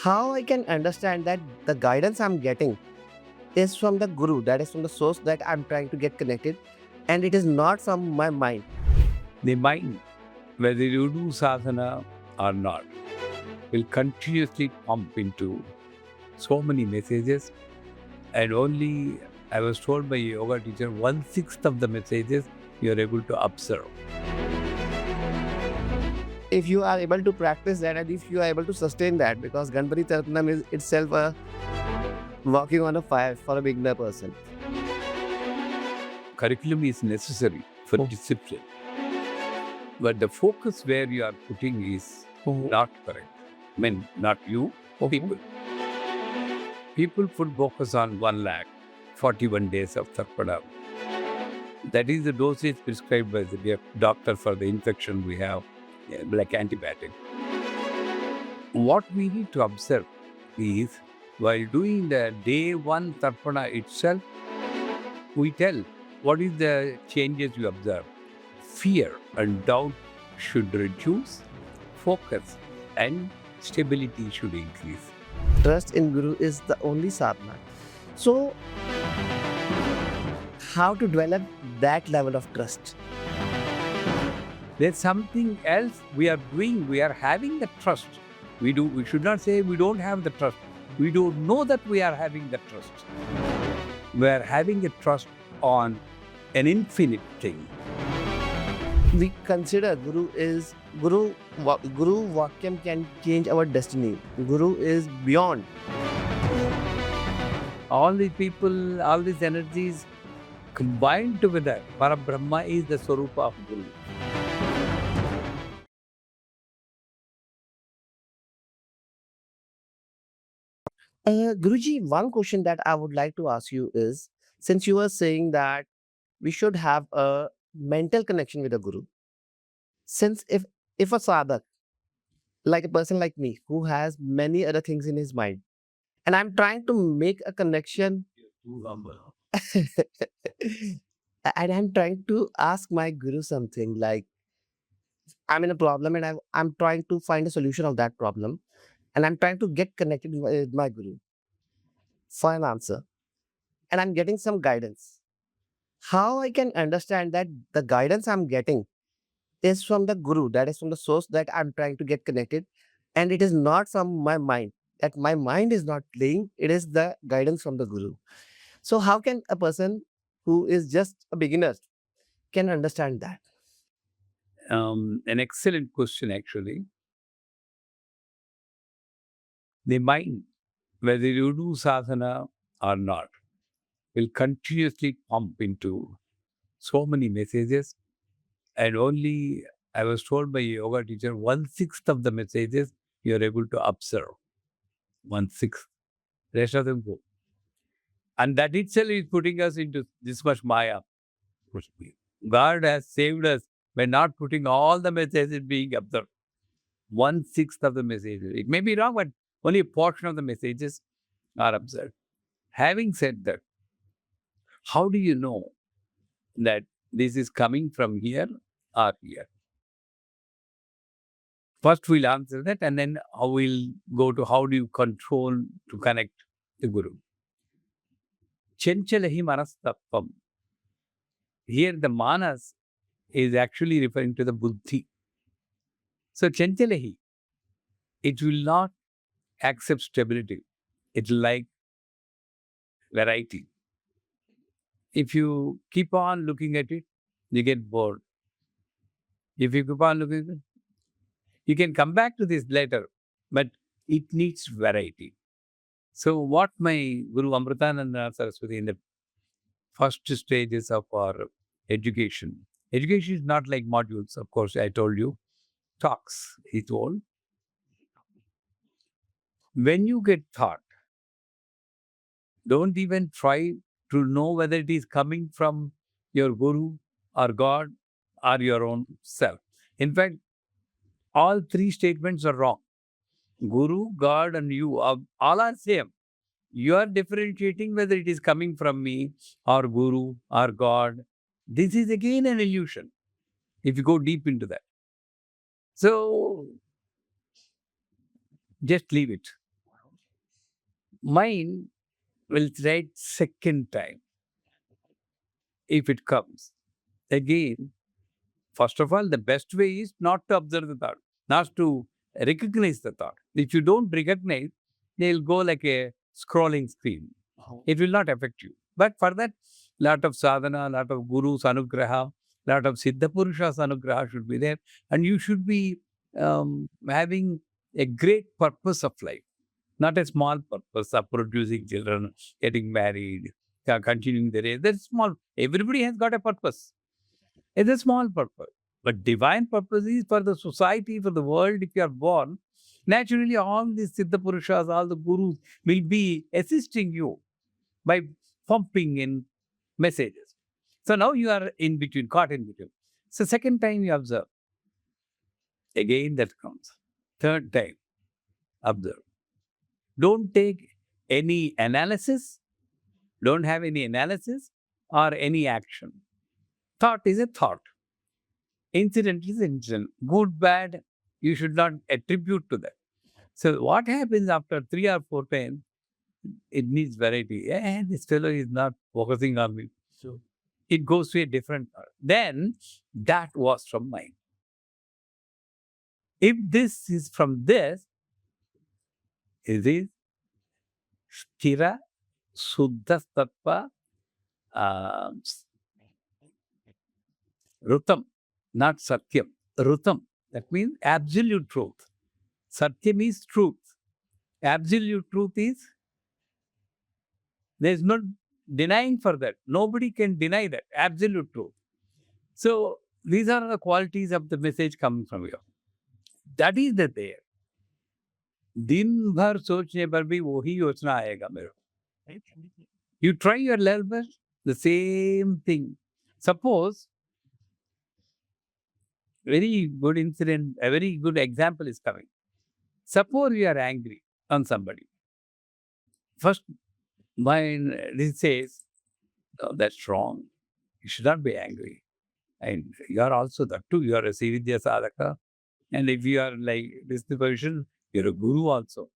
How I can understand that the guidance I'm getting is from the Guru, that is from the source that I'm trying to get connected, and it is not from my mind. The mind, whether you do sadhana or not, will continuously pump into so many messages, and only, I was told by a yoga teacher, 1/6 of the messages you are able to observe. If you are able to practice that and if you are able to sustain that, because Ganpati Taranam is itself a walking on a fire for a beginner person. Curriculum is necessary for discipline, but the focus where you are putting is not correct. I mean, not you, people. People put focus on 1 lakh, 41 days of Tarpada. That is the dosage prescribed by the doctor for the infection we have, like antibiotic. What we need to observe is, while doing the day 1 Tarpana itself, we tell what is the changes you observe. Fear and doubt should reduce, focus and stability should increase. Trust in Guru is the only sadhana. So, how to develop that level of trust? There's something else we are doing. We are having the trust. We should not say we don't have the trust. We don't know that we are having the trust. We are having a trust on an infinite thing. We consider Guru Vakyam can change our destiny. Guru is beyond. All these people, all these energies combined together, Parabrahma is the Swarupa of Guru. Guruji, one question that I would like to ask you is, since you were saying that we should have a mental connection with the Guru, since if a sadhak, like a person like me, who has many other things in his mind, and I'm trying to make a connection, Too humble. and I'm trying to ask my Guru something like, I'm in a problem and I'm trying to find a solution of that problem, and I'm trying to get connected with my Guru for an answer, and I'm getting some guidance. How I can understand that the guidance I'm getting is from the Guru, that is from the source that I'm trying to get connected, and it is not from my mind, that my mind is not playing, it is the guidance from the Guru. So how can a person who is just a beginner can understand that? An excellent question, actually. The mind, whether you do sadhana or not, will continuously pump into so many messages, and only, I was told by a yoga teacher, 1/6 of the messages you are able to observe. 1/6. Rest of them go. And that itself is putting us into this much Maya. God has saved us by not putting all the messages being observed. 1/6 of the messages. It may be wrong, but only a portion of the messages are observed. Having said that, how do you know that this is coming from here or here? First, we'll answer that, and then we'll go to how do you control to connect the Guru. Chanchalahi manastappam. Here, the manas is actually referring to the buddhi. So, chanchalahi, it will not accept stability. It will like variety. If you keep on looking at it, you get bored. If you keep on looking at it, you can come back to this later, but it needs variety. So what my Guru Amritanandnatha Saraswati in the first stages of our education is not like modules, of course, I told you, talks, he told. When you get taught, don't even try to know whether it is coming from your Guru or God or your own self. In fact, all 3 statements are wrong. Guru, God and you all are same. You are differentiating whether it is coming from me or Guru or God. This is again an illusion if you go deep into that. So just leave it. mind will try second time if it comes. Again, first of all, the best way is not to observe the thought, not to recognize the thought. If you don't recognize, they'll go like a scrolling screen. It will not affect you. But for that, lot of sadhana, lot of gurus anugraha, lot of siddha purushas anugraha should be there, and you should be having a great purpose of life, not a small purpose of producing children, getting married, continuing the race. That's small. Everybody has got a purpose. It's a small purpose. But divine purpose is for the society, for the world. If you are born, naturally all these Siddha Purushas, all the gurus will be assisting you by pumping in messages. So now you are in between, caught in between. So second time you observe. Again that comes. Third time, observe. Don't take any analysis. Don't have any analysis or any action. Thought is a thought. Incident is incident. Good, bad, you should not attribute to that. So what happens after 3 or 4 times, it needs variety. Yeah, this fellow is not focusing on me. So it goes to a different part. Then that was from mind. If this is from this, it is Stira, Suddha Tattva, uh, Rutam, not Satyam. Rutam. That means absolute truth. Satyam is truth. Absolute truth is, there is no denying for that. Nobody can deny that. Absolute truth. So these are the qualities of the message coming from you. That is the there. दिन भर सोचने पर भी वही योजना आएगा मेरे. You try your level best, the same thing. Suppose, very good incident, a very good example is coming. Suppose you are angry on somebody. First, mind this says, oh, that's wrong. You should not be angry. And you are also that too. You are a Srividya sadhaka. And if you are like this position, you're a guru also.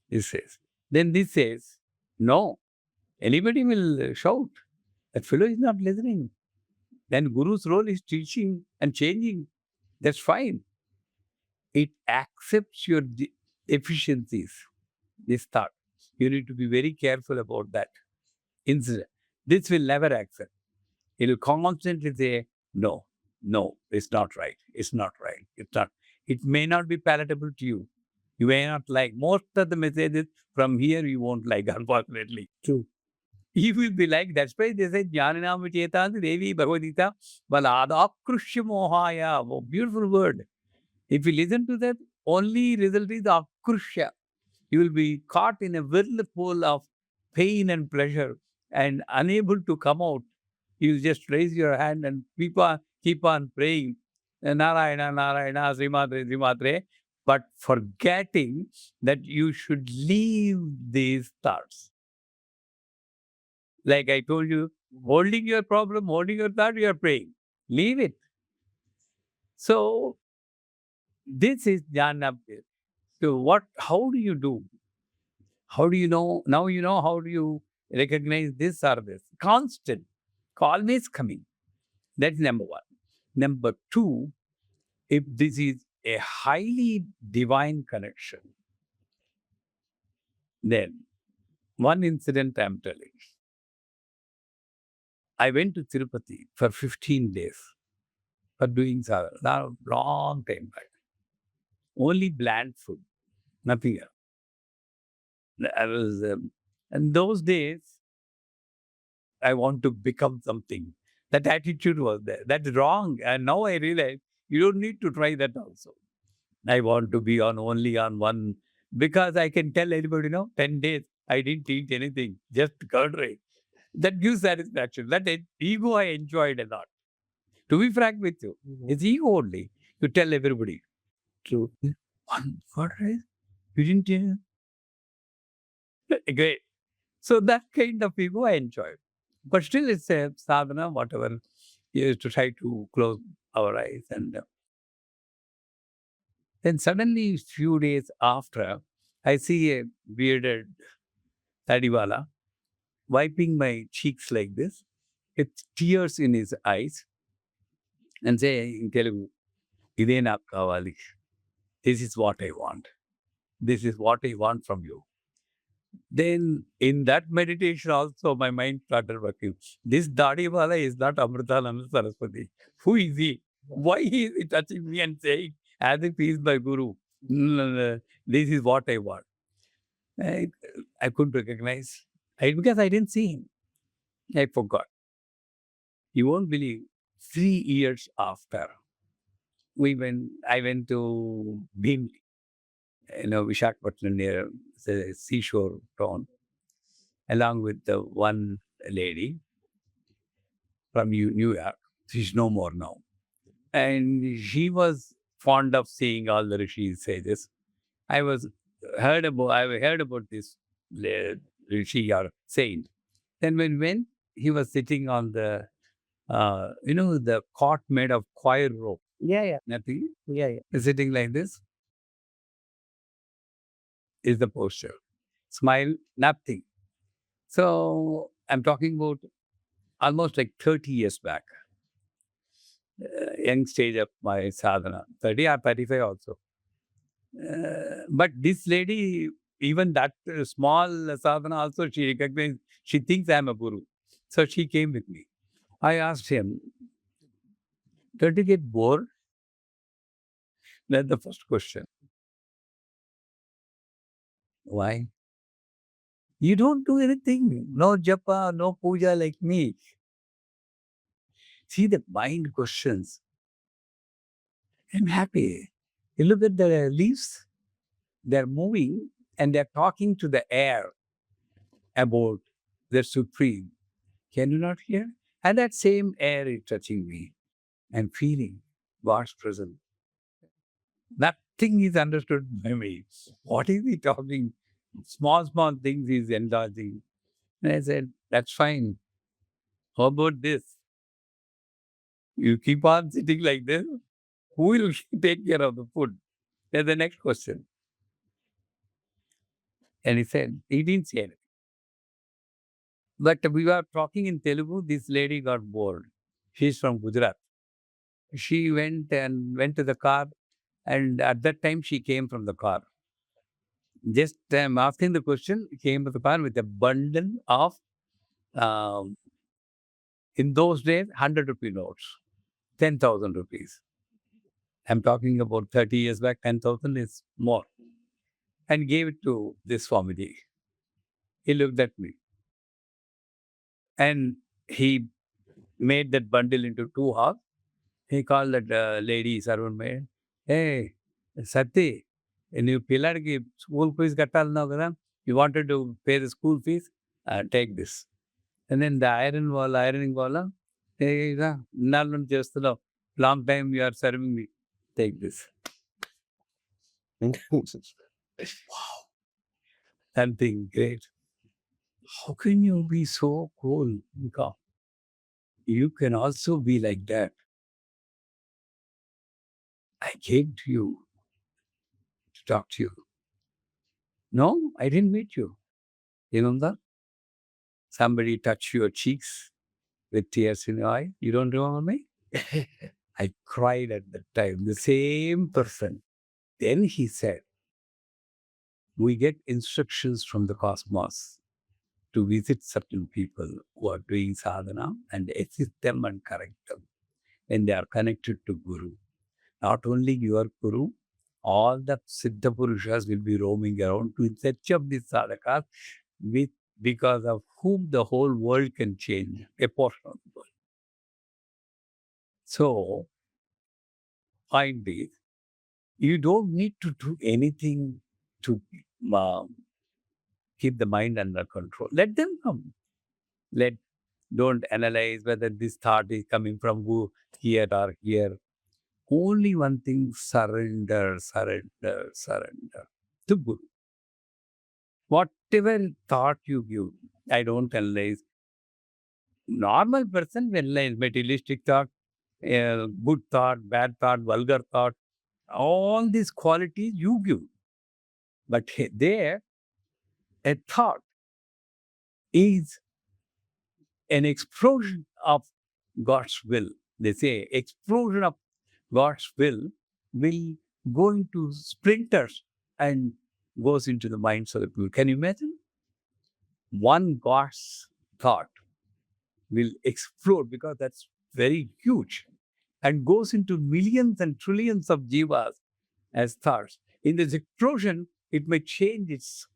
This says. Then this says, no, anybody will shout. That fellow is not listening. Then Guru's role is teaching and changing. That's fine. It accepts your deficiencies, this thought. You need to be very careful about that incident. This will never accept. It will constantly say, no, no, it's not right. It's not right. It's not. It may not be palatable to you. You may not like. Most of the messages from here you won't like, unfortunately. True. You will be like, that's why they say, Jnananam Vichetanti Devi Bhagavad-gita, Baladakrishya Mohaya. Oh, beautiful word. If you listen to that, only result is akrishya. You will be caught in a whirlpool of pain and pleasure and unable to come out. You just raise your hand and keep on praying, Narayana, Narayana, Srimatre, Srimatre, but forgetting that you should leave these thoughts. Like I told you, holding your problem, holding your thought, you are praying. Leave it. So this is jnana. So how do you do? How do you know? Now you know how do you recognize this or this? Constant, always coming. That's number one. Number two, if this is a highly divine connection, then one incident I'm telling. I went to Tirupati for 15 days for doing sadhana. Now, long time back. Only bland food, nothing else. I was, and those days, I want to become something. That attitude was there. That's wrong. And now I realize you don't need to try that also. I want to be only on one, because I can tell anybody, 10 days, I didn't eat anything, just curd rice. That gives satisfaction. That ego I enjoyed a lot. To be frank with you, it's ego only to tell everybody. True. One curd rice? You didn't Great. So that kind of ego I enjoyed. But still it's a sadhana, whatever, is to try to close our eyes. And then suddenly, few days after, I see a bearded Tadiwala, wiping my cheeks like this, with tears in his eyes, and saying in Telugu, "Ide naaku kavali. This is what I want. This is what I want from you." Then in that meditation also my mind started working. This Dadiwala is not Amritanandnatha Saraswati. Who is he? Why is he touching me and saying, as if he is my guru? This is what I want. I, I couldn't recognize. Because I didn't see him. I forgot. You won't believe, 3 years after, I went to Bhim, Vishakhapatnam, near the seashore town, along with the one lady from New York. She's no more now. And she was fond of seeing all the rishis say this. I heard about this rishi or saint. Then when he was sitting on the the cot made of choir rope. Yeah. Nothing. Yeah. Sitting like this is the posture. Smile, nothing. So I'm talking about almost like 30 years back. Young stage of my sadhana, 30 or 35 also. But this lady, even that small sadhana also, she recognized, she thinks I'm a guru. So she came with me. I asked him, "Don't you get bored?" That's the first question. Why? You don't do anything. No japa, no puja like me. See the mind questions. I'm happy. You look at the leaves, they're moving and they're talking to the air about the supreme. Can you not hear? And that same air is touching me and feeling God's presence. Nothing is understood by me. What is he talking? Small things he's indulging. And I said, that's fine. How about this? You keep on sitting like this, who will take care of the food? That's the next question. And he said, he didn't say anything. But we were talking in Telugu, this lady got bored. She's from Gujarat. She went to the car, and at that time she came from the car. Just asking the question, came to the car with a bundle of, um, in those days, 100 rupee notes, 10,000 rupees. I'm talking about 30 years back, 10,000 is more. And gave it to this Swamiji. He looked at me and he made that bundle into two halves. He called that lady, servant maid, "Hey, Sati, you pillarki school fees kattalanavu kada? You wanted to pay the school fees? Take this." And then the ironing wala, "Hey, nalun chestunnava. Long time you are serving me. Take this." Something great. How can you be so cool? Because you can also be like that. I came to you to talk to you. No, I didn't meet you. Remember? Somebody touched your cheeks with tears in your eye. You don't remember me? I cried at that time. The same person. Then he said, we get instructions from the cosmos to visit certain people who are doing sadhana and assist them and correct them when they are connected to Guru. Not only your Guru, all the Siddha Purushas will be roaming around to search up these sadhakas with, because of whom the whole world can change, a portion of the world. So, find this. You don't need to do anything to keep the mind under control. Let them come. Don't analyze whether this thought is coming from here or here. Only one thing, surrender to Guru. Whatever thought you give, I don't analyze. Normal person will analyze materialistic thought, good thought, bad thought, vulgar thought. All these qualities you give. But there, a thought is an explosion of God's will. They say explosion of God's will go into splinters and goes into the minds of the people. Can you imagine? One God's thought will explode because that's very huge and goes into millions and trillions of jivas as thoughts. In this explosion, it may change its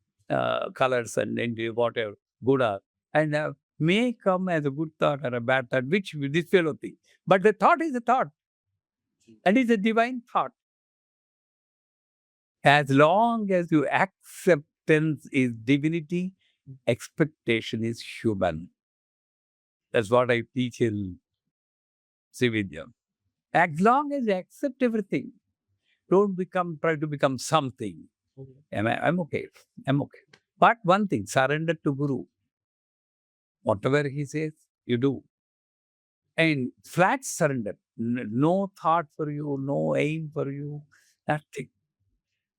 colors and into whatever, good or, and may come as a good thought or a bad thought, which this fellow thinks. But the thought is a thought and is a divine thought. As long as your acceptance is divinity, expectation is human. That's what I teach in Srividya. As long as you accept everything, don't try to become something. I'm okay. I'm okay. But one thing, surrender to Guru. Whatever he says, you do. And flat surrender. No thought for you, no aim for you, nothing.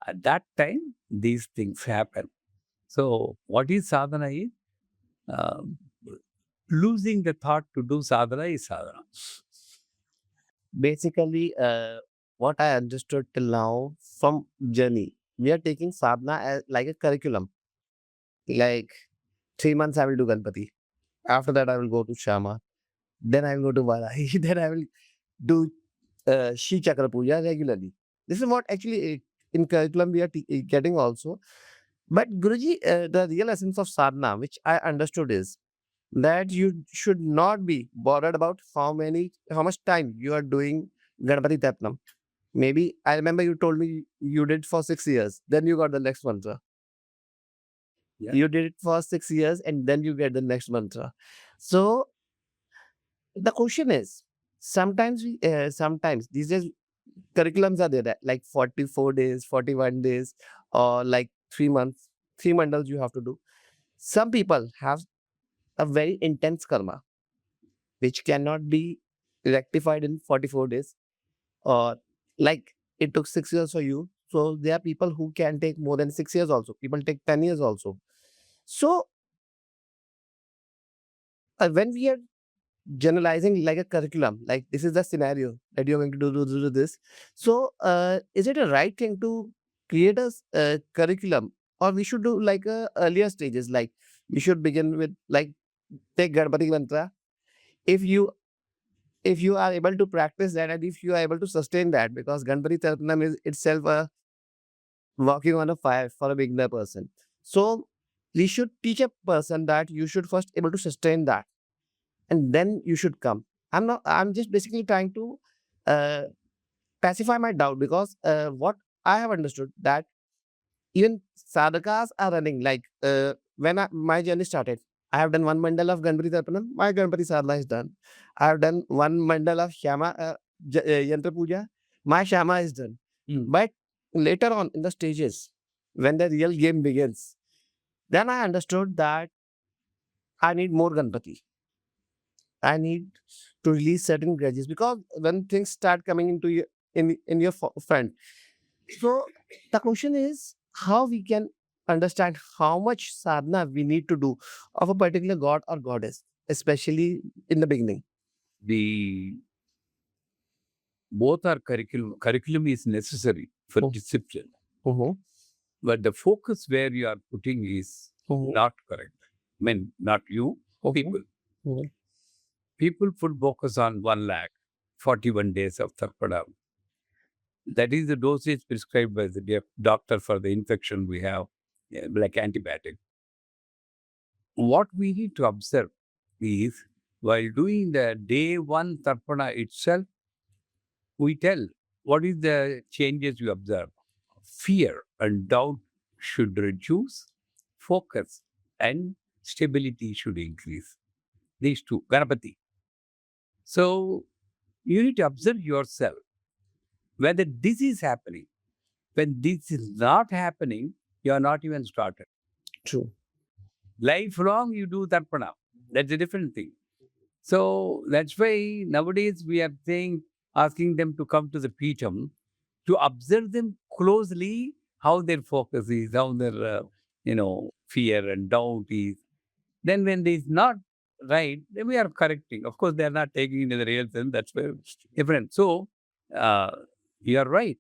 At that time, these things happen. So, what is sadhana is? Um, Losing the thought to do sadhana is sadhana. Basically, what I understood till now from journey, we are taking sadhana as like a curriculum. Like 3 months, I will do Ganpati. After that, I will go to Shama. Then I will go to Varahi. Then I will do Shi Chakra Puja regularly. This is what actually in curriculum we are getting also. But Guruji, the real essence of sadhana, which I understood is that you should not be bothered about how much time you are doing Ganpati Tapnam. Maybe I remember you told me you did for 6 years, then you got the next mantra. Yeah. You did it for 6 years and then you get the next mantra. So the question is, sometimes these days curriculums are there that like 44 days, 41 days, or like 3 months, 3 mandals you have to do. Some people have a very intense karma, which cannot be rectified in 44 days, or like it took 6 years for you. So there are people who can take more than 6 years also. People take 10 years also. So when we are generalizing like a curriculum, like this is the scenario that you're going to do this. So is it a right thing to create a curriculum, or we should do like earlier stages, like we should begin with like take Ganpati mantra. If you are able to practice that and if you are able to sustain that, because Ganpati Tarpanam is itself a walking on a fire for a beginner person. So we should teach a person that you should first able to sustain that and then you should come. I'm just basically trying to uh, pacify my doubt, because what I have understood that even sadhakas are running like when my journey started. I have done one mandal of Ganpati Tarpanam, my Ganpati sadhana is done. I have done one mandal of Shama Yantra Puja, my Shama is done. But later on in the stages, when the real game begins, then I understood that I need more Ganpati. I need to release certain grudges, because when things start coming into your in your front. So the question is how we can understand how much sadhana we need to do of a particular god or goddess, especially in the beginning. The both are curriculum. Curriculum is necessary for Oh. discipline, Mhm. but the focus where you are putting is Mhm. not correct. I mean, not you, people. Mhm. People put focus on 1 lakh, 41 days of Tarpada. That is the dosage prescribed by the doctor for the infection we have, like antibiotic. What we need to observe is while doing the day one Tarpana itself, we tell what is the changes you observe. Fear and doubt should reduce, focus and stability should increase. These two, Ganapati. So you need to observe yourself whether this is happening. When this is not happening, you are not even started. True. Lifelong you do Tarpana. That's a different thing. So that's why nowadays we are saying, asking them to come to the Peetham to observe them closely, how their focus is, how their, fear and doubt is. Then when it is not right, then we are correcting. Of course, they are not taking it in the real sense. That's very different. So, uh, you are right.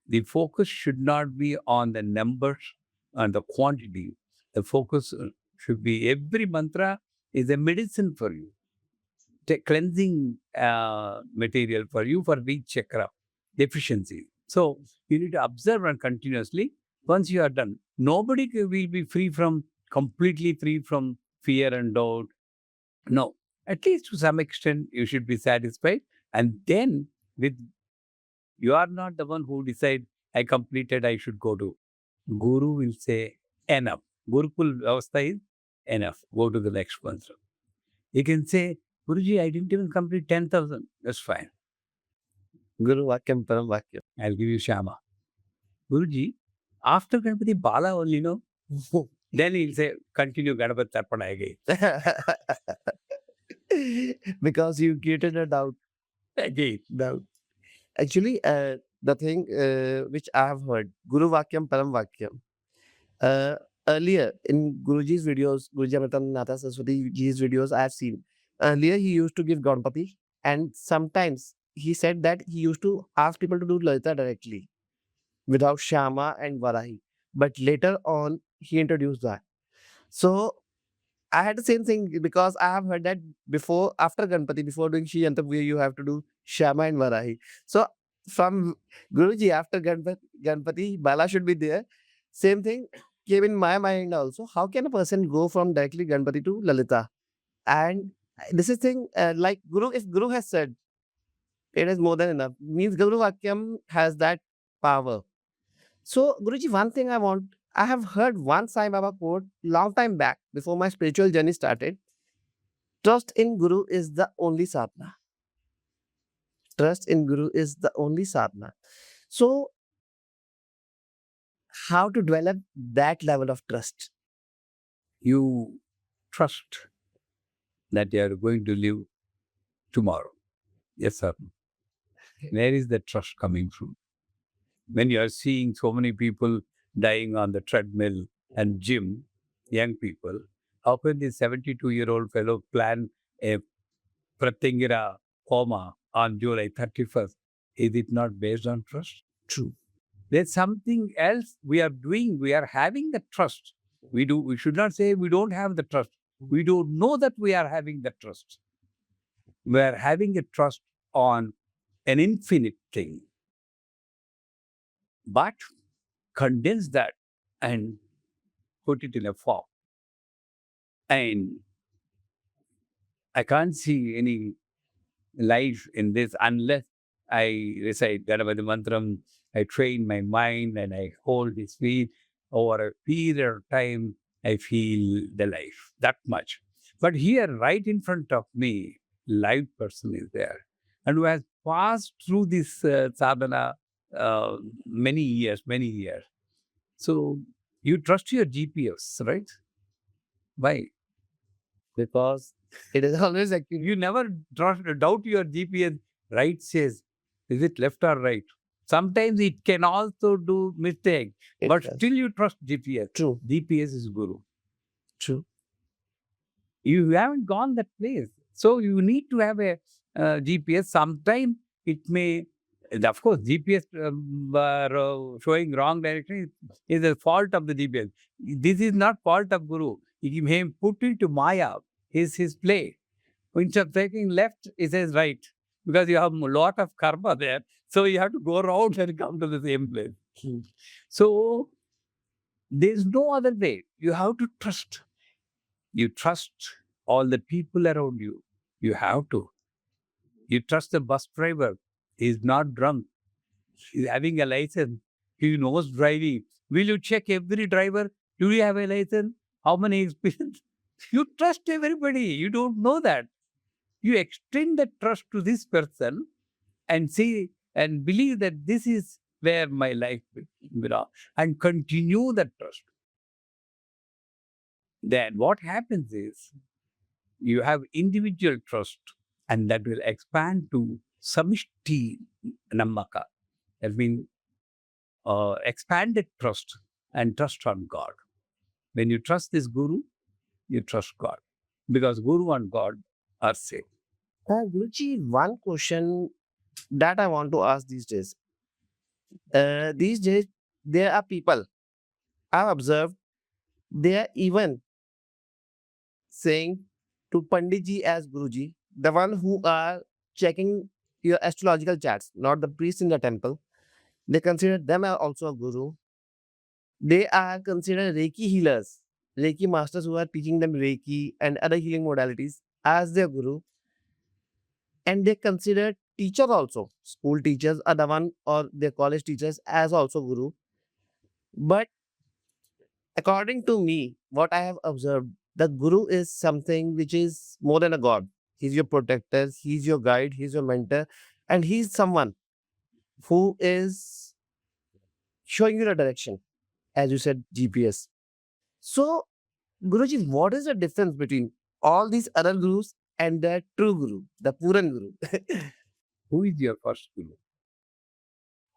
The focus should not be on the numbers and the quantity. The focus should be every mantra is a medicine for you, cleansing material for you for each chakra deficiency. So you need to observe and continuously. Once you are done, nobody will be free from completely free from fear and doubt. No, at least to some extent you should be satisfied. And then with you are not the one who decide I completed, I should go to. Guru will say enough. Gurukul avastha is enough. Go to the next mantra. You can say, Guruji, I didn't even complete 10,000. That's fine. Guru Vakyam Param Vakyam. I'll give you Shama. Guruji, after Ganpati Bala only, no? Then he'll say, continue Ganapati Tarpana again. Because you created a doubt. Again. Doubt. Actually, the thing which I have heard, Guru Vakyam Param Vakyam. Earlier in Guruji's videos, Guruji Amritanandnatha Saraswati Ji's videos, I have seen. Earlier, he used to give Ganpati, and sometimes he said that he used to ask people to do Lalita directly without Shama and Varahi. But later on, he introduced that. So I had the same thing because I have heard that before, after Ganpati, before doing Shri Yantapuya, you have to do Shama and Varahi. So from Guruji, after Ganpati, Bala should be there. Same thing came in my mind also. How can a person go from directly Ganpati to Lalita? And this is thing like Guru, if Guru has said, it is more than enough. Means Guru Vakyam has that power. So, Guruji, one thing I have heard one Sai Baba quote long time back before my spiritual journey started. Trust in Guru is the only sadhna. Trust in Guru is the only sadhna. So, how to develop that level of trust? You trust that you are going to live tomorrow. Yes, sir. Where is the trust coming from? When you are seeing so many people dying on the treadmill and gym, young people, how can this 72-year-old fellow plan a Pratyingira Homa on July 31st? Is it not based on trust? True. There's something else we are doing. We are having the trust. We should not say we don't have the trust. We don't know that we are having the trust. We are having a trust on an infinite thing. But condense that and put it in a form. And I can't see any life in this unless I recite Ganapati Mantram, I train my mind and I hold this feet over a period of time, I feel the life, that much. But here, right in front of me, live person is there and who has passed through this sadhana many years. So you trust your GPS, right? Why? Because it is always accurate. You never doubt your GPS. Right says, is it left or right? Sometimes it can also do mistake, but does. still you trust GPS. True. GPS is Guru. True. You haven't gone that place. So you need to have a GPS. Sometimes it may, of course, GPS showing wrong direction is a fault of the GPS. This is not fault of Guru. He may put into Maya, his play. Instead of taking left, it says right. Because you have a lot of karma there. So you have to go around and come to the same place. So there's no other way. You have to trust. You trust all the people around you. You have to. You trust the bus driver. He's not drunk. He's having a license. He knows driving. Will you check every driver? Do you have a license? How many experience? You trust everybody. You don't know that. You extend the trust to this person and see and believe that this is where my life belongs and continue that trust. Then what happens is you have individual trust and that will expand to samishti nammaka. That means expanded trust and trust on God. When you trust this Guru, you trust God. Because Guru and God are same. Guruji, one question that I want to ask these days. These days, there are people I've observed, they are even saying to Panditji as Guruji, the one who are checking your astrological charts, not the priest in the temple. They consider them as also a guru. They are considered Reiki healers, Reiki masters who are teaching them Reiki and other healing modalities as their guru. And they consider teachers also. School teachers are the one or their college teachers as also guru. But according to me, what I have observed, the guru is something which is more than a god. He's your protector, he's your guide, he's your mentor, and he's someone who is showing you the direction, as you said, GPS. So, Guruji, what is the difference between all these other gurus and the true guru, the Puran guru? Who is your first Guru?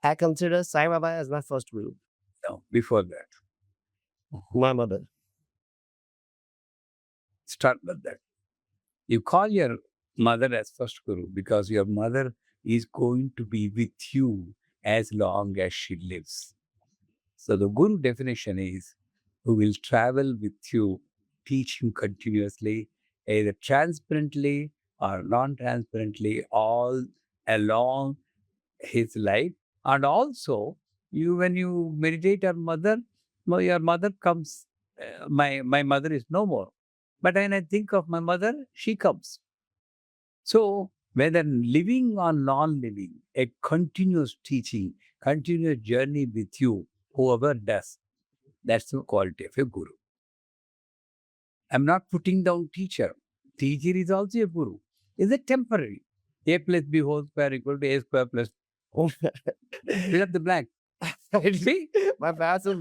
I consider Sai Baba as my first guru, No, before that. my mother. Start with that. You call your mother as first Guru because your mother is going to be with you as long as she lives. So the Guru definition is who will travel with you, teach you continuously, either transparently or non-transparently, all along his life. And also, you when you meditate on mother, your mother comes. My mother is no more, but when I think of my mother, she comes. So whether living or non-living, a continuous teaching, continuous journey with you, whoever does, that's the quality of a guru. I'm not putting down teacher. Teacher is also a guru. Is it temporary? A plus B whole square equal to A square plus. Fill up the blank. See? My maths is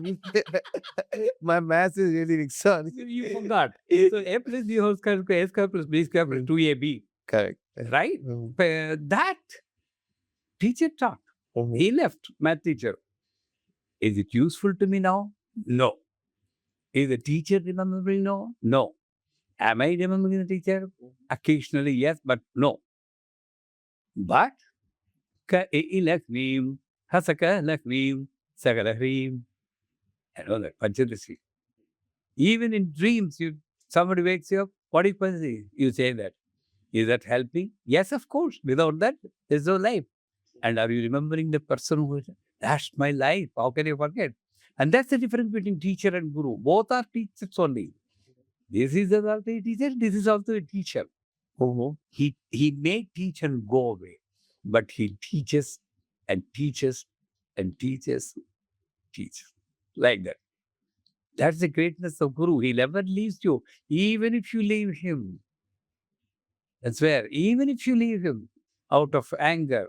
my maths is really weak. Sorry. You forgot. So A plus B whole square equal to A square plus B square plus 2AB. Correct. Right? That teacher taught. Mhm. He left, math teacher. Is it useful to me now? No. Is the teacher remembering now? No. Am I remembering the teacher? Occasionally, yes, but no. But Lakshmi, Hasaka Lakshmi, Sakalahrim, and all that, Panchadasi. Even in dreams, somebody wakes you up, what is Panchadasi? You say that. Is that helping? Yes, of course. Without that, there's no life. And are you remembering the person who is, that's my life? How can you forget? And that's the difference between teacher and guru. Both are teachers only. This is also a teacher, this is also a teacher. Mhm. He may teach and go away, but he teaches and teaches and teaches, teaches. Like that. That's the greatness of Guru. He never leaves you, even if you leave him. That's where, even if you leave him out of anger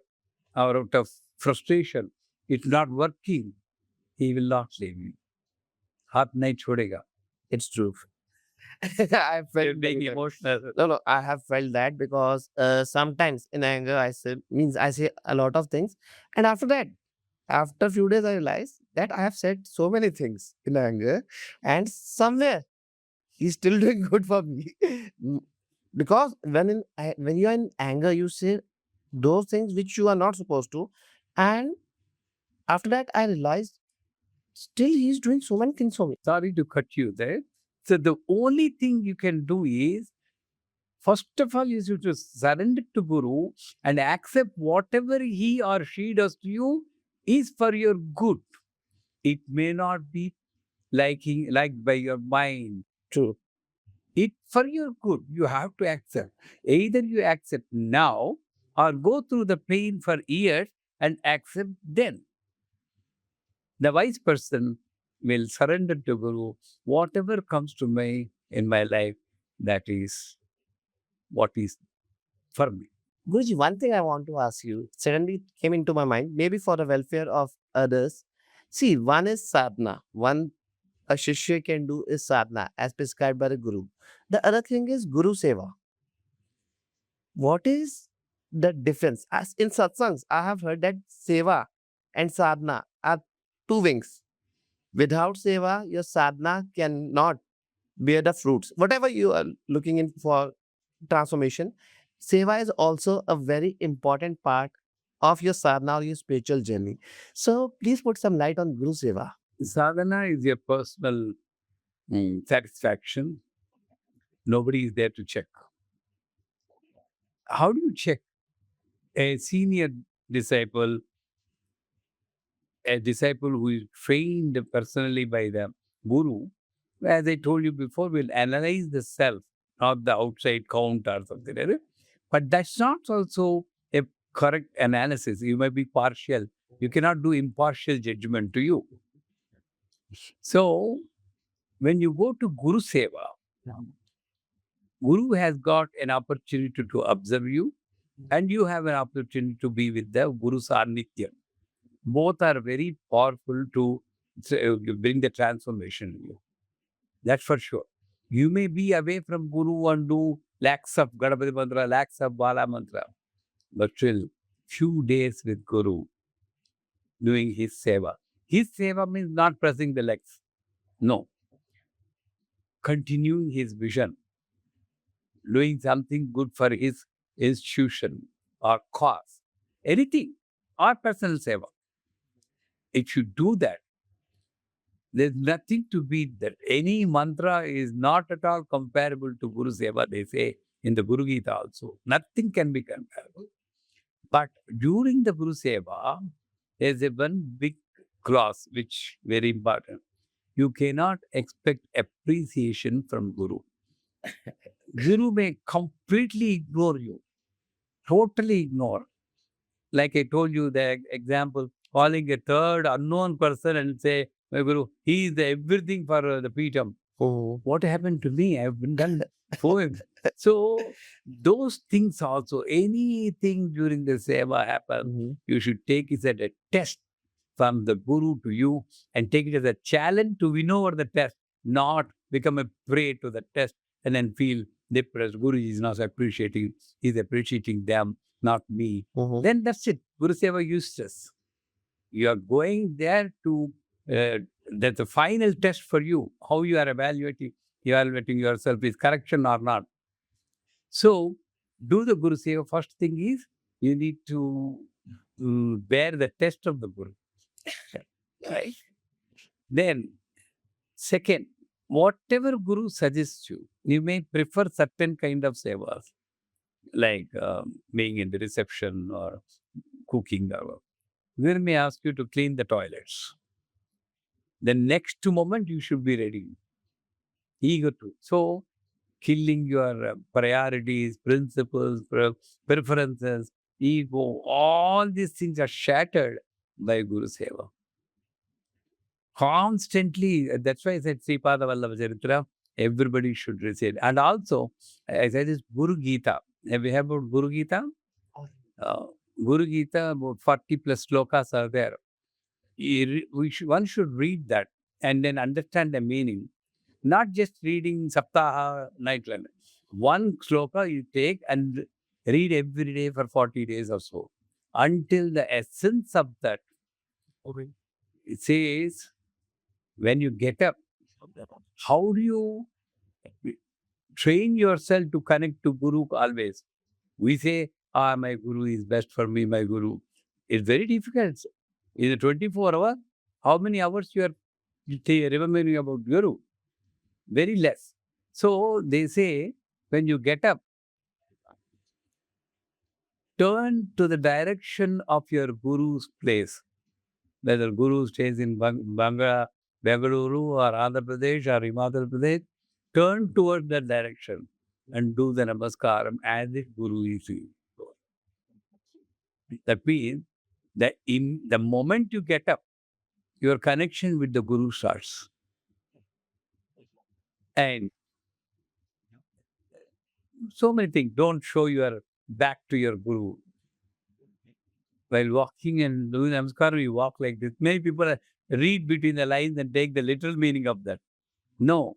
or out of frustration, it's not working, he will not leave you. Hath nahi chhodega. It's true. I felt You're being many times. emotional. No, I have felt that because sometimes in anger I say a lot of things, and after a few days I realize that I have said so many things in anger, and somewhere he's still doing good for me. Because when you are in anger, you say those things which you are not supposed to, and after that I realized still he's doing so many things for me. Sorry to cut you there. So the only thing you can do is, first of all, is you to surrender to Guru and accept whatever he or she does to you is for your good. It may not be liked by your mind. True. It for your good. You have to accept. Either you accept now or go through the pain for years and accept then. The wise person will surrender to Guru. Whatever comes to me in my life, that is what is for me. Guruji, one thing I want to ask you suddenly came into my mind, maybe for the welfare of others. See, one is sadhana. One a shishya can do is sadhana as prescribed by the guru. The other thing is guru seva. What is the difference? As in satsangs, I have heard that seva and sadhana are two wings. Without seva, your sadhana cannot bear the fruits. Whatever you are looking in for transformation, seva is also a very important part of your sadhana or your spiritual journey. So please put some light on Guru Seva. Sadhana is your personal satisfaction. Nobody is there to check. How do you check? A senior disciple, a disciple who is trained personally by the Guru, as I told you before, will analyze the self, not the outside count or something like that. But that's not also a correct analysis. You might be partial. You cannot do impartial judgment to you. So, when you go to Guru Seva, Guru has got an opportunity to observe you, and you have an opportunity to be with the Guru Sarnitya. Both are very powerful to bring the transformation in you. That's for sure. You may be away from Guru and do lakhs of Gadapati mantra, lakhs of Bala mantra, but still, few days with Guru doing his seva. His seva means not pressing the legs. No. Continuing his vision, doing something good for his institution or cause, anything, or personal seva. If you do that, there's nothing to beat that. Any mantra is not at all comparable to Guru Seva, they say in the Guru Gita also. Nothing can be comparable. But during the Guru Seva, there's a one big clause which very important. You cannot expect appreciation from Guru. Guru may completely ignore you, totally ignore. Like I told you, the example, calling a third unknown person and say, my Guru, he is the everything for the Peetam. Oh. What happened to me? I've been done for him. So, those things also, anything during the seva happen, you should take it as a test from the Guru to you and take it as a challenge to win over the test, not become a prey to the test and then feel depressed. Guru is not appreciating, he's appreciating them, not me. Then that's it. Guru Seva useless. You are going there to, that's the final test for you, how you are evaluating yourself is correction or not. So, do the Guru Seva. First thing is, you need to bear the test of the Guru. Right? Then, second, whatever Guru suggests you, you may prefer certain kind of sevas, like being in the reception or cooking or Guru may ask you to clean the toilets. The next moment you should be ready, eager to. So, killing your priorities, principles, preferences, ego, all these things are shattered by Guru Seva. Constantly, that's why I said Sripada Vallabha Charitra, everybody should recite. And also, I said this Guru Gita. Have you heard about Guru Gita? Guru Gita, about 40 plus slokas are there. One should read that and then understand the meaning. Not just reading Saptaha nightline. One sloka you take and read every day for 40 days or so. Until the essence of that. It says, when you get up, how do you train yourself to connect to Guru always? We say, my Guru is best for me, my Guru. It's very difficult. In a 24 hours, how many hours you are remembering about Guru? Very less. So they say, when you get up, turn to the direction of your Guru's place. Whether Guru stays in Bengaluru or Andhra Pradesh or Himachal Pradesh, turn towards that direction and do the namaskaram as if Guru is you. That means that in the moment you get up, your connection with the Guru starts. And so many things. Don't show your back to your Guru. While walking and doing namaskar, you walk like this. Many people read between the lines and take the literal meaning of that. No,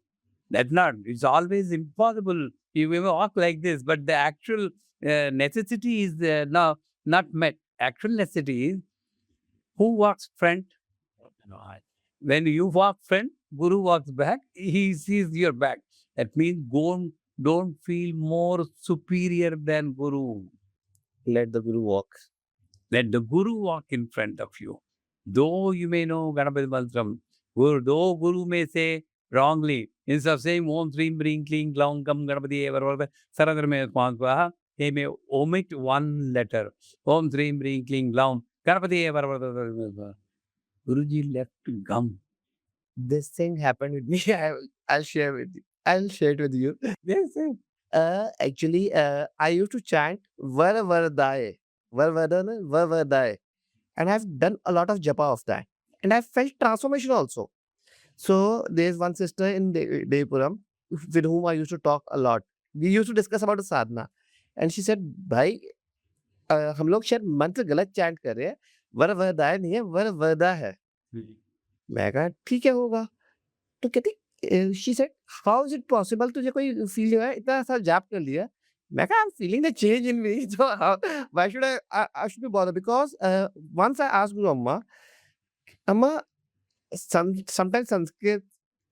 that's not. It's always impossible. You may walk like this, but the actual necessity is not met. Actual necessity is who walks front? When you walk front, Guru walks back. He sees your back. That means don't feel more superior than Guru. Let the Guru walk. Let the Guru walk in front of you. Though you may know Ganapati Mantram, though Guru may say wrongly, instead of saying Om Srim Bring Kling Klaum Kam Ganapati Eva Saradharme Swaha, he may omit one letter. Om Srim Bring Kling Klaum Ganapati Eva Guruji left gum. This thing happened with me. I'll share with you. I'll share it with you. Yes, yes. Actually, I used to chant Var Vardaye, Var Vardana, Var Vardaye, and I've done a lot of japa of that, and I felt transformation also. So there's one sister in Devuram with whom I used to talk a lot. We used to discuss about the sadhana, and she said, "भाई, हम लोग शायद मंत्र गलत chant कर रहे हैं, वर वरदाय नहीं है, वर वरदा है।" मैं कहा ठीक है होगा। तो कहती she said how is it possible तुझे कोई फील हुआ है? इतना सा जाप कर लिया। मैं कहा I am feeling the change in me so how why should I should be bother because once I asked गुरु अम्मा, अम्मा sometimes Sanskrit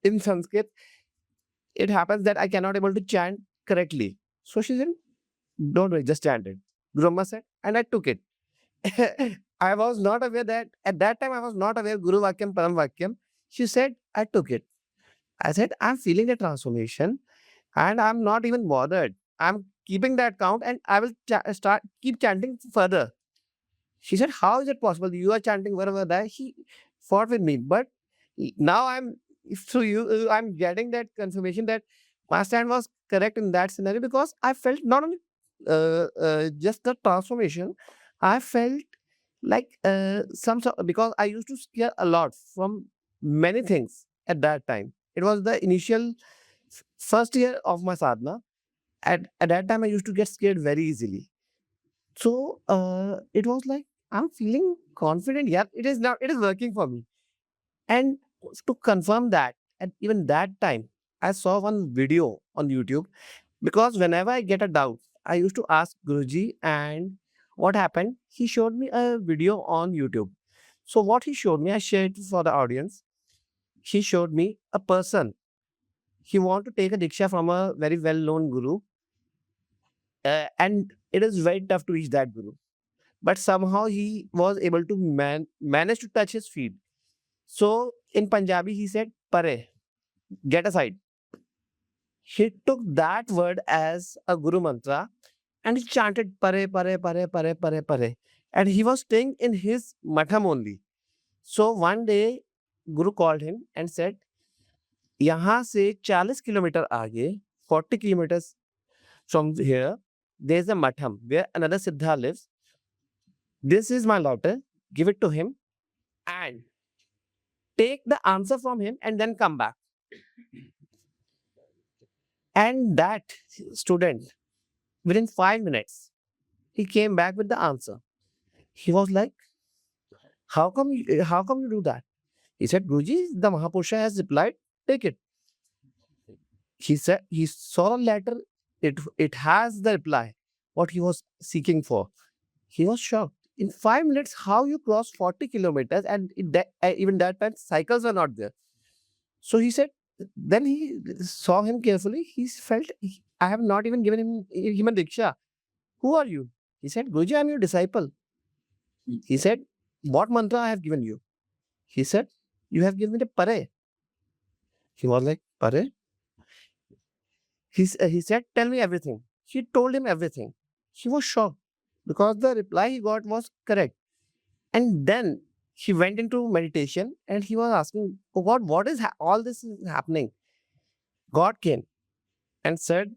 in Sanskrit it happens that I cannot able to chant correctly. So she said, don't worry, just chant it. Guru Amma said, and I took it. I was not aware that at that time I was not aware Guru Vakyam Param Vakyam. She said, I took it. I said, I'm feeling the transformation and I'm not even bothered. I'm keeping that count and I will start keep chanting further. She said, how is it possible? You are chanting wherever that. She fought with me. But now I'm getting that confirmation that my stand was correct in that scenario because I felt not only just the transformation, I felt like because I used to scare a lot from many things at that time. It was the initial first year of my sadhana. At that time, I used to get scared very easily. So it was like I'm feeling confident. Yeah, it is now. It is working for me. And to confirm that, at even that time, I saw one video on YouTube because whenever I get a doubt, I used to ask Guruji, and what happened? He showed me a video on YouTube. So what he showed me, I shared for the audience. He showed me a person. He wanted to take a diksha from a very well-known guru, and it is very tough to reach that guru. But somehow he was able to manage to touch his feet. So in Punjabi, he said, "Pare, get aside." He took that word as a guru mantra and he chanted "Pare, pare, pare, pare, pare, pare." And he was staying in his matham only. So one day, Guru called him and said, यहाँ से 40 kilometer आगे, 40 kilometers from here, there's a matham where another Siddha lives. This is my daughter. Give it to him and take the answer from him and then come back. And that student, within 5 minutes, he came back with the answer. He was like, how come you do that? He said, Guruji, the Mahapurusha has replied, take it. He said he saw a letter, it has the reply, what he was seeking for. He was shocked. In 5 minutes, how you cross 40 kilometers and even that time cycles were not there. So he said, then he saw him carefully. He felt, I have not even given him a diksha. Who are you? He said, Guruji, I am your disciple. He said, what mantra I have given you? He said, you have given me the pare. He was like, pare? He said, tell me everything. He told him everything. He was shocked because the reply he got was correct. And then he went into meditation and he was asking, oh God, what is all this is happening? God came and said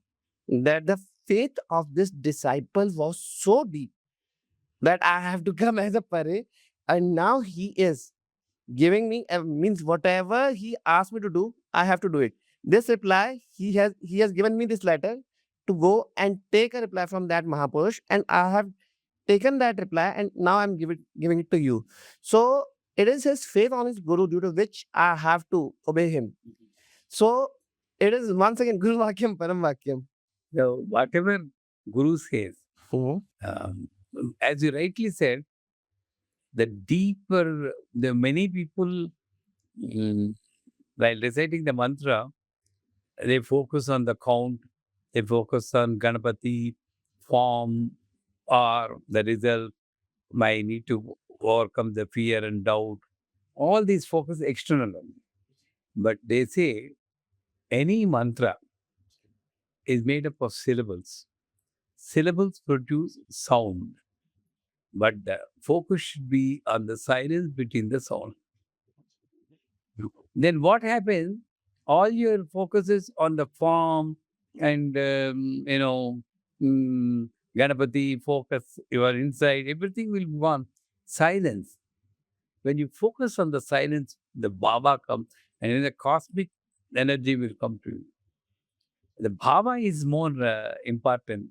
that the faith of this disciple was so deep that I have to come as a pare, and now he is giving me means whatever he asked me to do, I have to do it. This reply, he has given me this letter to go and take a reply from that Mahapurush, and I have taken that reply and now I'm giving it to you. So it is his faith on his guru due to which I have to obey him. So it is once again Guru Vakyam Param Vakyam. So whatever Guru says, Mhm. as you rightly said, the deeper, the many people while reciting the mantra, They focus on the count, they focus on Ganapati, form, or the result, my need to overcome the fear and doubt. All these focus external only. But they say any mantra is made up of syllables. Syllables produce sound, but the focus should be on the silence between the sound. Then what happens? All your focus is on the form and, mm, Ganapati, focus, your inside, everything will be one. Silence. When you focus on the silence, the Baba comes and then the cosmic energy will come to you. The Bhava is more important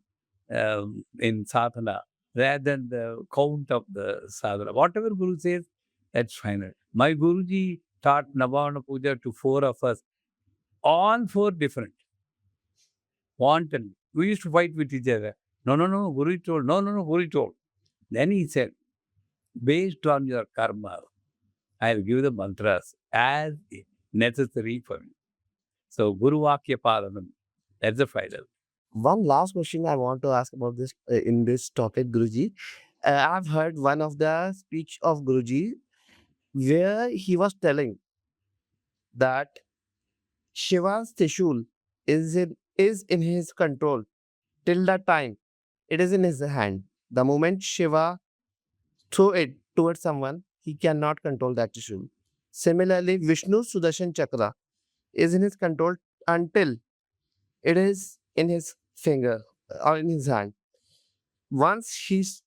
in sadhana rather than the count of the sadhana. Whatever Guru says, that's final. My Guruji taught Navana Puja to four of us, all four different. Wanton. We used to fight with each other. No, no, no, Guru told. No, no, no, Guru told. Then he said, based on your karma, I'll give the mantras as necessary for me. So, Guru Vakya Padanam, that's the final. One last question I want to ask about this in this topic, Guruji. I've heard one of the speech of Guruji where he was telling that Shiva's Trishul is in his control till the time it is in his hand. The moment Shiva throw it towards someone, he cannot control that Trishul. Similarly, Vishnu's Sudarshan Chakra is in his control until it is in his finger or in his hand. Once he's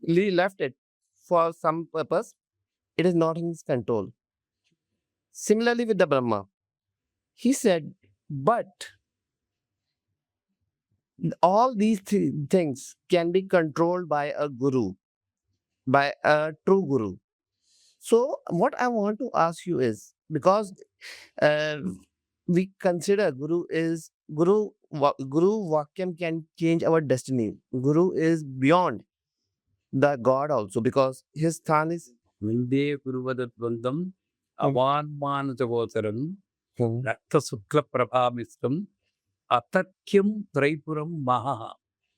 left it for some purpose, it is not in his control. Similarly with the Brahma, he said, but all these things can be controlled by a guru, by a true guru. So, what I want to ask you is because uh, we consider Guru Vakyam can change our destiny. Guru is beyond the God also because his than is Vinde Guruvadatvantam, Hmm. Avanmanatagotaram, Hmm. Rakta Sukla Prabhamistam, Atakyam Traipuram Maha.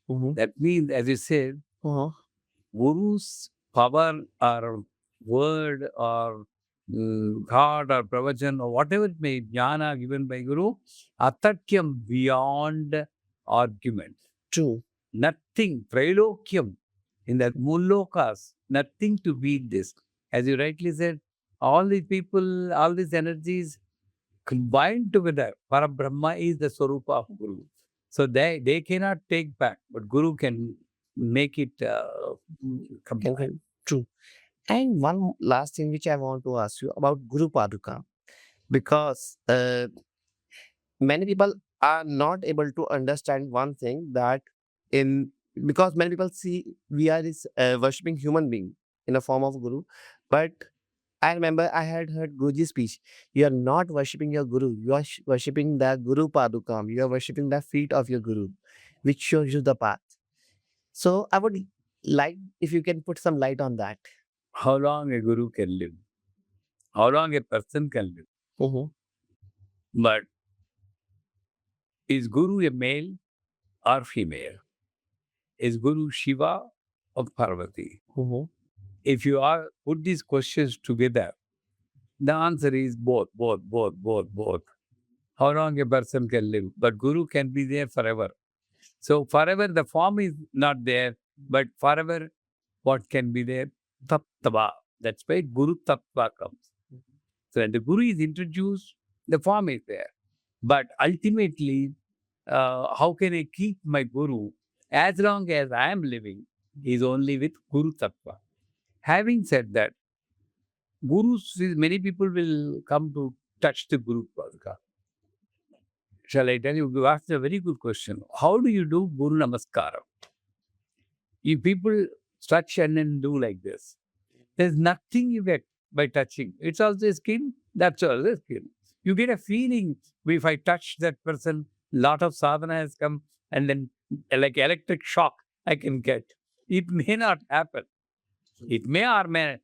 Mhm. That means, as you said, Uh-huh. Guru's power or word or God or pravachan or whatever it may, jnana given by Guru, Atakyam beyond argument. True. Nothing, Trailokyam, in the Mullokas, nothing to beat this. As you rightly said, all these people, all these energies combined together. Parabrahma is the Swarupa of Guru. So they cannot take back, but Guru can make it combine. True. And one last thing which I want to ask you about Guru Paduka because many people are not able to understand one thing that in because many people see we are this worshipping human being in a form of guru, but I remember I had heard Guruji's speech. You are not worshipping your guru, you are worshipping the Guru Padukam, you are worshipping the feet of your guru, which shows you the path. So I would like if you can put some light on that. How long a Guru can live, how long a person can live. Mm-hmm. But is Guru a male or female? Is Guru Shiva or Parvati? Mm-hmm. If you are put these questions together, the answer is both, both, both, both, both. How long a person can live, but Guru can be there forever. So forever the form is not there, but forever what can be there? Tattva. That's why Guru Tattva comes. So when the Guru is introduced, the form is there. But ultimately, how can I keep my Guru as long as I am living? Is only with Guru Tattva. Having said that, Gurus, many people will come to touch the Guru Paduka. Shall I tell you? You asked a very good question. How do you do Guru Namaskara? If people touch and then do like this, there's nothing you get by touching. It's also skin, that's also skin. You get a feeling if I touch that person, lot of sadhana has come and then like electric shock I can get. It may not happen. It may or may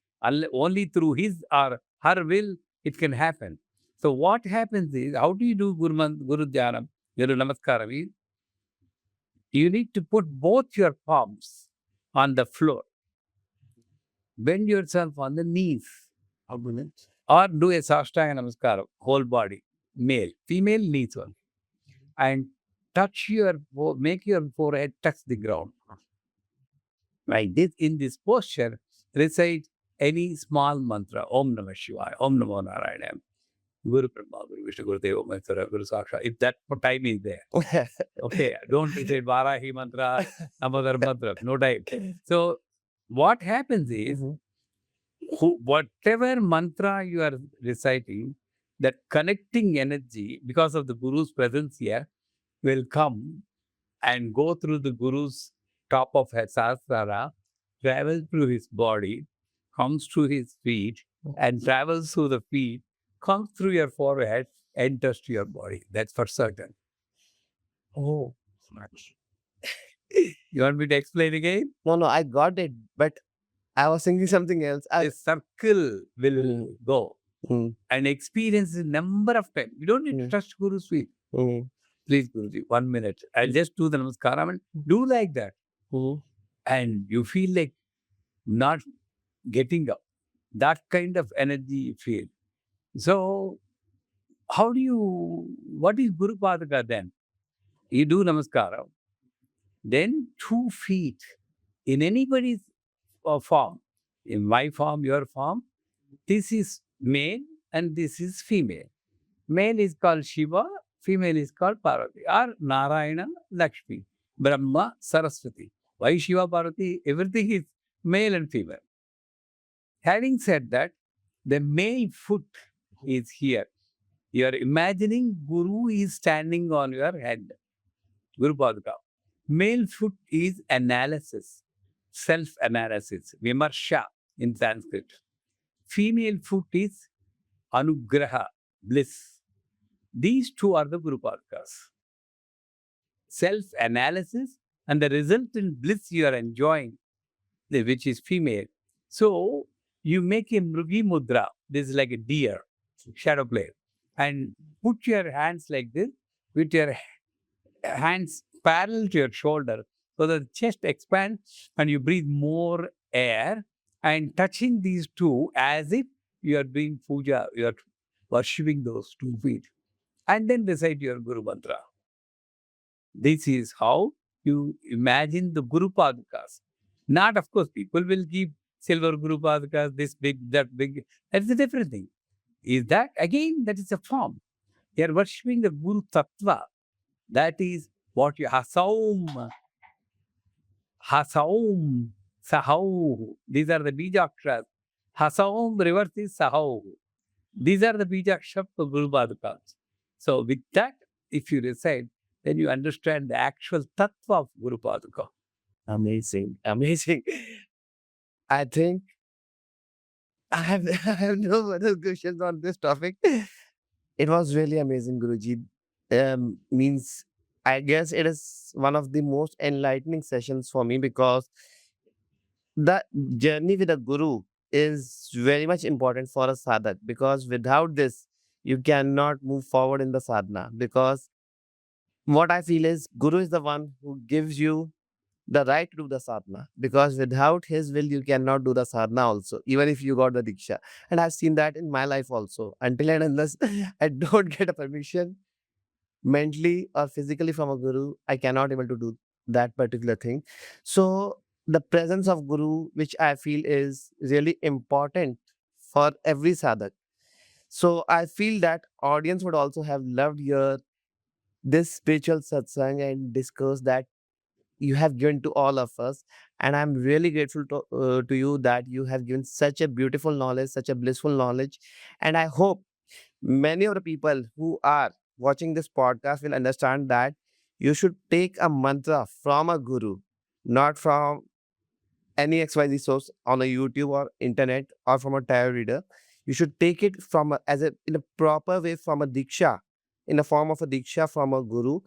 only through his or her will it can happen. So what happens is, how do you do Guru Dhyanam, Guru Namaskaram? Is you need to put both your palms on the floor. Bend yourself on the knees. Or do a Sashtanga Namaskaram, whole body, male. Female knees one. And make your forehead touch the ground. Like this, in this posture, recite any small mantra. Om Namah Shivaya, Om Namo Narayana, Guru Brahma, Guru Vishnu, Guru Deva Maheshwara, Guru Sakshat. If that time is there. Okay, don't recite Varahi mantra, Namadhar mantra, no time. So what happens is, whatever mantra you are reciting, that connecting energy, because of the Guru's presence here, will come and go through the Guru's top of his sahasrara, travels through his body, comes to his feet, and travels through the feet, comes through your forehead, enters to your body. That's for certain. Oh, You want me to explain again? no, I got it, but I was thinking something else. A circle will go and experience a number of times. You don't need to touch Guru's feet. Please, Guruji, 1 minute. I'll just do the namaskaram and do like that. And you feel like not getting up. That kind of energy you feel. So, what is Guru Paduka then? You do namaskaram. Then 2 feet in anybody's form, in my form, your form, this is male and this is female. Male is called Shiva, female is called Parvati, or Narayana, Lakshmi, Brahma, Saraswati. Why Shiva, Parvati? Everything is male and female. Having said that, the male foot is here. You are imagining Guru is standing on your head. Guru Paduka. Male foot is analysis, self-analysis, vimarsha in Sanskrit. Female foot is anugraha, bliss. These two are the Guru Padukas. Self-analysis and the resultant bliss you are enjoying, which is female. So, you make a mrugi mudra. This is like a deer, shadow play. And put your hands like this, with your hands parallel to your shoulder, so that the chest expands and you breathe more air, and touching these two as if you are doing puja, you are worshipping those 2 feet. And then recite your Guru Mantra. This is how you imagine the Guru Padukas. Not, of course, people will keep silver Guru Padukas, this big, that big. That's a different thing. Is that, again, that is a form. You are worshipping the Guru Tattva. That is what you Hasaum, Sahau. These are the Bijakshas. Hasaum reverse is Sahau. These are the Bijakshas of Guru Padukas. So with that, if you recite, then you understand the actual tattva of Guru Paduka. Amazing. I think I have no other questions on this topic. It was really amazing, Guruji. Means I guess it is one of the most enlightening sessions for me, because the journey with a guru is very much important for a sadhak, because without this, you cannot move forward in the sadhana. Because what I feel is Guru is the one who gives you the right to do the sadhana, because without his will, you cannot do the sadhana also, even if you got the diksha. And I've seen that in my life also. Until and unless I don't get a permission mentally or physically from a guru, I cannot able to do that particular thing. So the presence of guru, which I feel is really important for every sadhak. So I feel that audience would also have loved your this spiritual satsang and discourse that you have given to all of us. And I'm really grateful to you that you have given such a beautiful knowledge, such a blissful knowledge. And I hope many of the people who are watching this podcast will understand that you should take a mantra from a guru, not from any XYZ source on a YouTube or internet or from a tarot reader. You should take it from in a proper way, from a diksha, in the form of a diksha from a guru,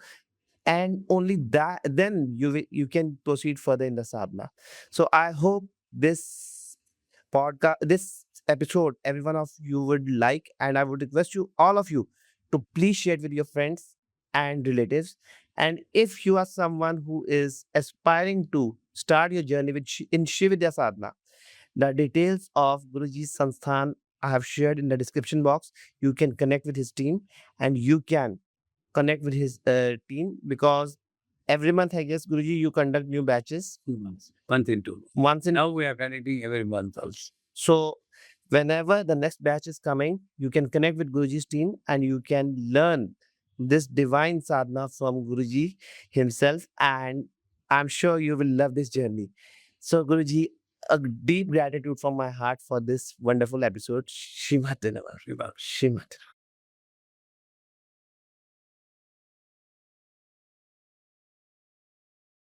and only that then you can proceed further in the sadhana. So I hope this podcast, this episode every one of you would like, and I would request you, all of you, to please share it with your friends and relatives. And if you are someone who is aspiring to start your journey in Srividya sadhana, the details of Guruji's Sansthan I have shared in the description box. You can connect with his team, and you can connect with his team, because every month, I guess, Guruji, you conduct new batches. 2 months. Once in 2 months. Once in Now we are connecting every month also. So, whenever the next batch is coming, you can connect with Guruji's team and you can learn this divine sadhana from Guruji himself. And I'm sure you will love this journey. So, Guruji, a deep gratitude from my heart for this wonderful episode. Shrimat Dinawar. Shiva. Shrimat.